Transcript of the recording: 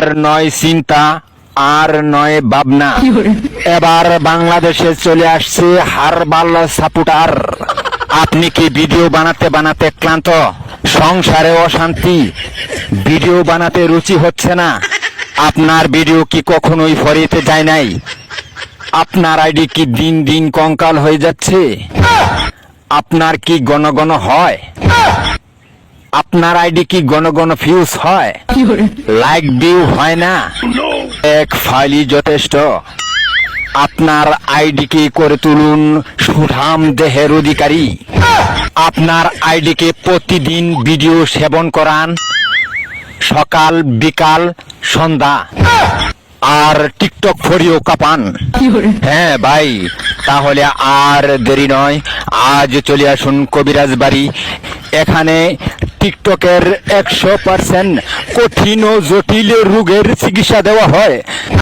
আর নয় চিন্তা, আর নয় ভাবনা। এবার বাংলাদেশে চলে আসছে হারবাল সাপোর্টার। আপনি কি ভিডিও বানাতে বানাতে ক্লান্ত? সংসারে অশান্তি, ভিডিও বানাতে রুচি হচ্ছে না? আপনার ভিডিও কি কখনোই ফরিতে যায় নাই? আপনার আইডি কি দিন দিন কঙ্কাল হয়ে যাচ্ছে? আপনার কি ঘন ঘন হয়? আপনার আইডি কি ঘন ঘন ফিউজ হয়? লাইক ভিউ হয় না? এক ফাইলই যথেষ্ট। আপনার আইডিকে করে তুলুন সুঠাম দেহের অধিকারী। আপনার আইডিকে প্রতিদিন ভিডিও সেবন করান, সকাল বিকাল সন্ধ্যা, আর টিকটক ফরিও কাপান। হ্যাঁ ভাই, তাহলে আর দেরি নয়, আজ চলে আসুন কবিরাজ বাড়ি। এখানে টিকটকের 100% কঠিন ও জটিল রোগের চিকিৎসা দেওয়া হয়।